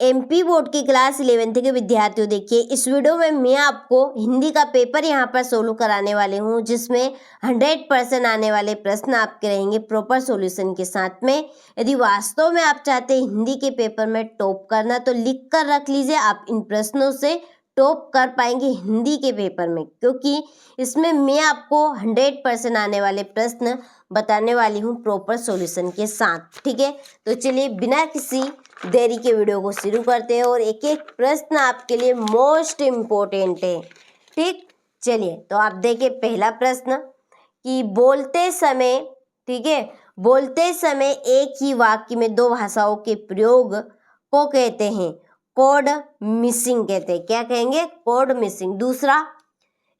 MP board की class 11th के विद्यार्थियों, देखिए इस वीडियो में मैं आपको हिंदी का पेपर यहाँ पर सोल्व कराने वाले हूँ, जिसमें 100% आने वाले प्रश्न आपके रहेंगे प्रॉपर सॉल्यूशन के साथ में। यदि वास्तव में आप चाहते हैं हिंदी के पेपर में टॉप करना तो लिख कर रख लीजिए, आप इन प्रश्नों से टॉप कर पाएंगे हिंदी के पेपर में, क्योंकि इसमें मैं आपको 100% आने वाले प्रश्न बताने वाली हूँ प्रॉपर सॉल्यूशन के साथ। ठीक है, तो चलिए बिना किसी देरी के वीडियो को शुरू करते हैं और एक एक प्रश्न आपके लिए मोस्ट इम्पोर्टेंट है। ठीक, चलिए तो आप देखिए पहला प्रश्न कि बोलते समय, ठीक है, बोलते समय एक ही वाक्य में दो भाषाओं के प्रयोग को कहते हैं कोड मिसिंग कहते हैं। क्या कहेंगे? Code missing. दूसरा,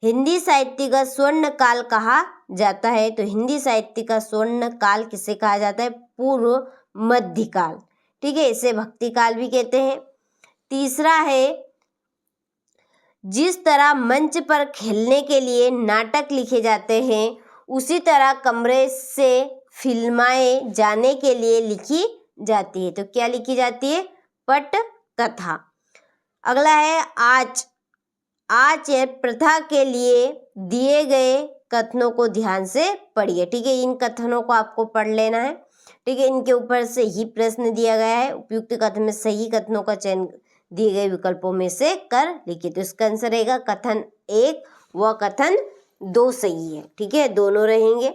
हिंदी साहित्य का स्वर्ण काल कहा जाता है, तो हिंदी साहित्य का स्वर्ण काल किसे कहा जाता है? पूर्व मध्यकाल। ठीक है, इसे भक्ति काल भी कहते हैं। तीसरा है, जिस तरह मंच पर खेलने के लिए नाटक लिखे जाते हैं उसी तरह कमरे से फिल्माए जाने के लिए लिखी जाती है। तो क्या लिखी जाती है? पट कथा। अगला है आचार्य प्रथा के लिए दिए गए कथनों को ध्यान से पढ़िए। ठीक है, इन कथनों को आपको पढ़ लेना है। ठीक है, इनके ऊपर से ही प्रश्न दिया गया है। उपयुक्त कथन में सही कथनों का चयन दिए गए विकल्पों में से कर लिखिए। तो इसका आंसर रहेगा कथन 1 व कथन 2 सही है। ठीक है, दोनों रहेंगे।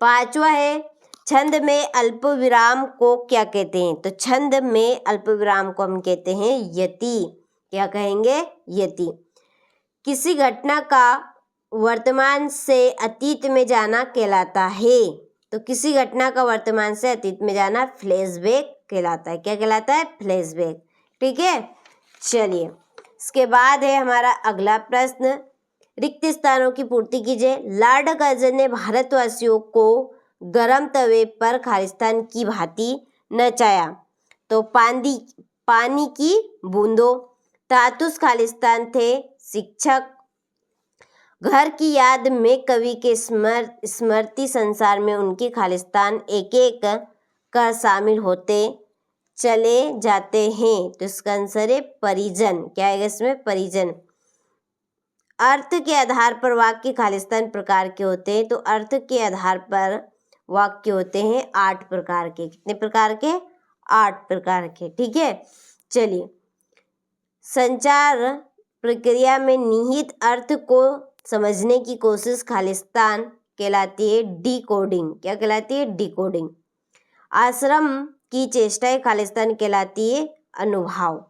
पांचवा है, छंद में अल्प विराम को क्या कहते हैं? तो छंद में अल्प विराम को हम कहते हैं यति। क्या कहेंगे? यति। किसी घटना का वर्तमान से अतीत में जाना कहलाता है, तो किसी घटना का वर्तमान से अतीत में जाना फ्लैशबैक कहलाता है। क्या कहलाता है? फ्लैशबैक। ठीक है, चलिए इसके बाद है हमारा अगला प्रश्न, रिक्त स्थानों की पूर्ति कीजिए। लॉर्ड कर्जन ने भारतवासियों को गरम तवे पर खालिस्तान की भांति नचाया, तो पानी की बूंदों, तातुस खालिस्तान थे, शिक्षक, घर की याद में कवि के स्मृति संसार में उनकी खालिस्तान एक एक कर शामिल होते चले जाते हैं। तो इसका आंसर है परिजन। क्या है इसमें? परिजन। अर्थ के आधार पर वाक्य खालिस्तान प्रकार के होते हैं, तो अर्थ के आधार पर वाक्य होते हैं 8 प्रकार के। कितने प्रकार के? 8 प्रकार के। ठीक है, चलिए संचार प्रक्रिया में निहित अर्थ को समझने की कोशिश खालिस्तान कहलाती है डिकोडिंग। क्या कहलाती है? डिकोडिंग। आश्रम की चेष्टाएं खालिस्तान कहलाती है अनुभाव।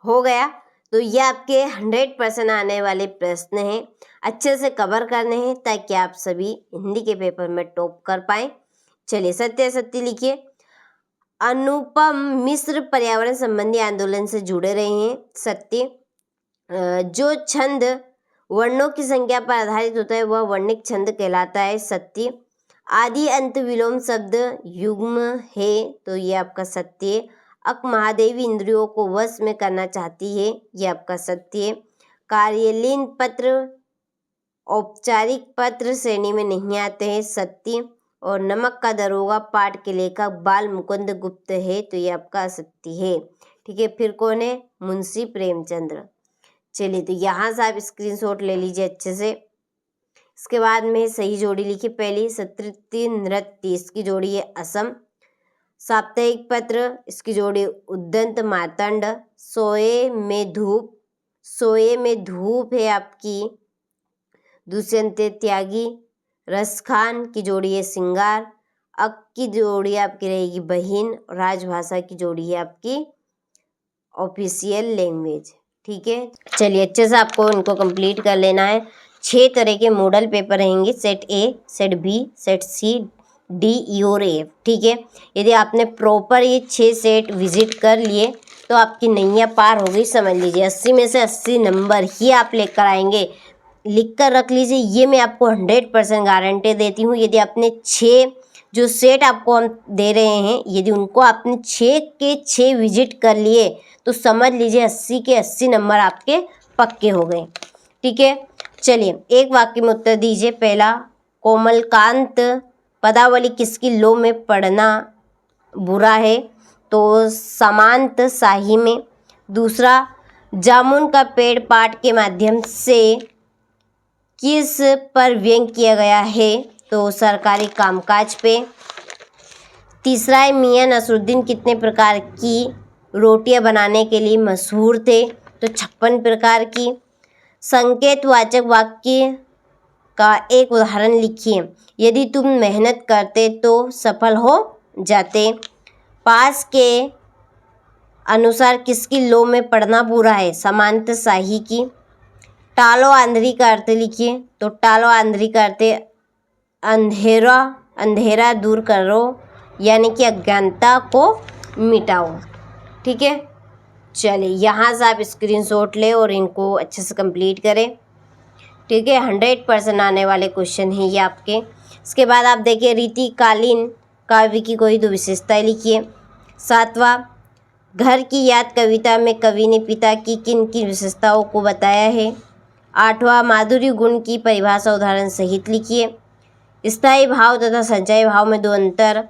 हो गया, तो ये आपके 100% आने वाले प्रश्न हैं, अच्छे से कवर करने हैं ताकि आप सभी हिंदी के पेपर में टॉप कर पाए। चलिए सत्य लिखिए। अनुपम मिश्र पर्यावरण संबंधी आंदोलन से जुड़े रहे हैं। सत्य। जो छंद वर्णों की संख्या पर आधारित होता है वह वर्णिक छंद कहलाता है। सत्य। आदि अंत विलोम शब्द युग्म है, तो ये आपका सत्य है। अक महादेवी इंद्रियों को वश में करना चाहती है, ये आपका सत्य है। कार्यालयीन पत्र औपचारिक पत्र श्रेणी में नहीं आते हैं। सत्य। और नमक का दरोगा पाठ के लेखक बाल मुकुंद गुप्त है, तो ये आपका सत्य है। ठीक है, फिर कौन है? मुंशी प्रेमचंद्र। चलिए तो यहाँ से आप स्क्रीनशॉट ले लीजिए अच्छे से। इसके बाद में सही जोड़ी लिखिए। पहली सतृप्ति नृत्य, इसकी जोड़ी है असम। साप्ताहिक पत्र, इसकी जोड़ी उद्दंत मार्तंड। सोए में धूप है आपकी दुष्यंत त्यागी। रसखान की जोड़ी है सिंगार। अक की जोड़ी आपकी रहेगी बहिन। राजभाषा की जोड़ी है आपकी ऑफिशियल लैंग्वेज। ठीक है, चलिए अच्छे से आपको इनको कंप्लीट कर लेना है। 6 तरह के मॉडल पेपर रहेंगे, set A, set B, set C, D, E और एफ। ठीक है, यदि आपने प्रॉपर ये 6 सेट विजिट कर लिए तो आपकी नैया पार हो गई, समझ लीजिए। 80 में से 80 नंबर ही आप लेकर आएंगे। लिख कर रख लीजिए, ये मैं आपको 100% गारंटी देती हूँ। यदि आपने 6 जो सेट आपको हम दे रहे हैं, यदि उनको आपने 6 के 6 विजिट कर लिए तो समझ लीजिए 80 के 80 नंबर आपके पक्के हो गए। ठीक है, चलिए एक वाक्य में उत्तर दीजिए। पहला, कोमलकांत पदावली किसकी लो में पढ़ना बुरा है? तो समांत शाही में। दूसरा, जामुन का पेड़ पाठ के माध्यम से किस पर व्यंग किया गया है, तो सरकारी कामकाज पे। तीसरा है, मियां नसरुद्दीन कितने प्रकार की रोटियां बनाने के लिए मशहूर थे, तो 56 प्रकार की। संकेतवाचक वाक्य का एक उदाहरण लिखिए। यदि तुम मेहनत करते तो सफल हो जाते। पास के अनुसार किसकी लो में पढ़ना बुरा है, समांत शाही की। टालो आंधरी का अर्थ लिखिए, तो टालो आंधरी का अर्थ अंधेरा दूर करो, यानी कि अज्ञानता को मिटाओ। ठीक है, चलिए यहाँ से आप स्क्रीनशॉट लें और इनको अच्छे से कंप्लीट करें। ठीक है, 100% आने वाले क्वेश्चन हैं ये आपके। इसके बाद आप देखिए, रीतिकालीन काव्य की कोई दो विशेषताएं लिखिए। 7वां, घर की याद कविता में कवि ने पिता की किन किन विशेषताओं को बताया है। 8वां, माधुर्य गुण की परिभाषा उदाहरण सहित लिखिए। स्थायी भाव तथा संचयी भाव में दो अंतर।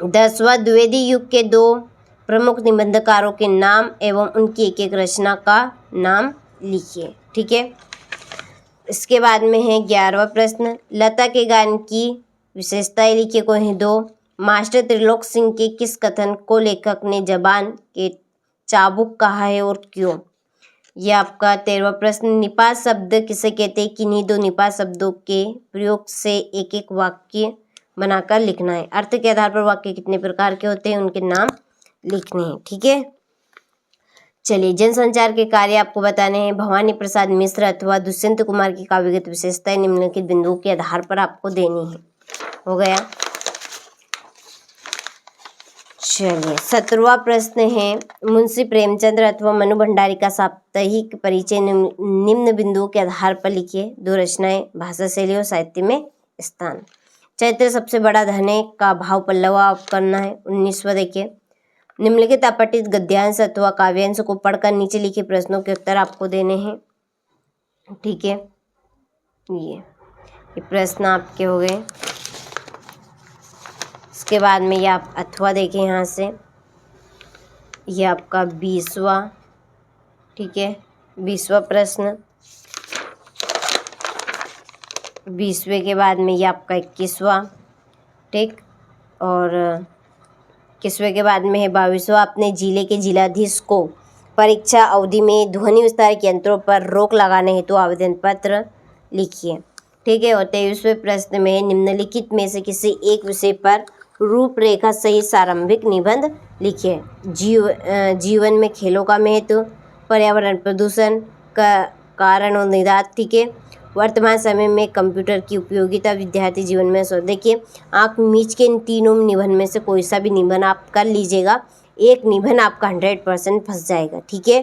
10वां, द्विवेदी युग के दो प्रमुख निबंधकारों के नाम एवं उनकी एक एक रचना का नाम लिखिए। ठीक है, इसके बाद में है 11वां प्रश्न, लता के गान की विशेषताएं लिखिए कोई हैं दो। मास्टर त्रिलोक सिंह के किस कथन को लेखक ने जबान के चाबुक कहा है और क्यों। यह आपका 13वां प्रश्न, निपात शब्द किसे कहते हैं, किन्हीं दो निपात शब्दों के प्रयोग से एक एक वाक्य बनाकर लिखना है। अर्थ के आधार पर वाक्य कितने प्रकार के होते हैं, उनके नाम लिखने हैं। ठीक है, चलिए जनसंचार के कार्य आपको बताने हैं। भवानी प्रसाद मिश्र अथवा दुष्यंत कुमार की काव्यगत विशेषताएं निम्नलिखित बिंदुओं के आधार पर आपको देनी है। हो गया। चलिए 17वां प्रश्न है, मुंशी प्रेमचंद्र अथवा मनु भंडारी का साप्ताहिक परिचय निम्न बिंदुओं के आधार पर लिखिए। दो रचनाएं, भाषा शैली और साहित्य में स्थान। चैत्र सबसे बड़ा धन है का भाव पल्लव आप करना है। 19वां देखिए, निम्नलिखित अपठित गद्यांश अथवा काव्यांश को पढ़कर नीचे लिखे प्रश्नों के उत्तर आपको देने हैं। ठीक है, ये प्रश्न आपके हो गए। इसके बाद में ये आप अथवा देखें यहाँ से, ये आपका 20वां। ठीक है, 20वां प्रश्न। 20वें के बाद में ये आपका 21वां। ठीक, और 21वें के बाद में है 22वां, अपने जिले के जिलाधीश को परीक्षा अवधि में ध्वनि विस्तारक यंत्रों पर रोक लगाने हेतु आवेदन पत्र लिखिए। ठीक है, और 23वें प्रश्न में निम्नलिखित में से किसी एक विषय पर रूपरेखा सहित प्रारंभिक निबंध लिखिए। जीवन में खेलों का महत्व, पर्यावरण प्रदूषण का कारण और निदान। ठीक है, वर्तमान समय में कंप्यूटर की उपयोगिता विद्यार्थी जीवन में। सो देखिए, आँख मीच के इन तीनों निबंध में से कोई सा भी निबंध आप कर लीजिएगा, एक निबंध आपका 100% फंस जाएगा। ठीक है,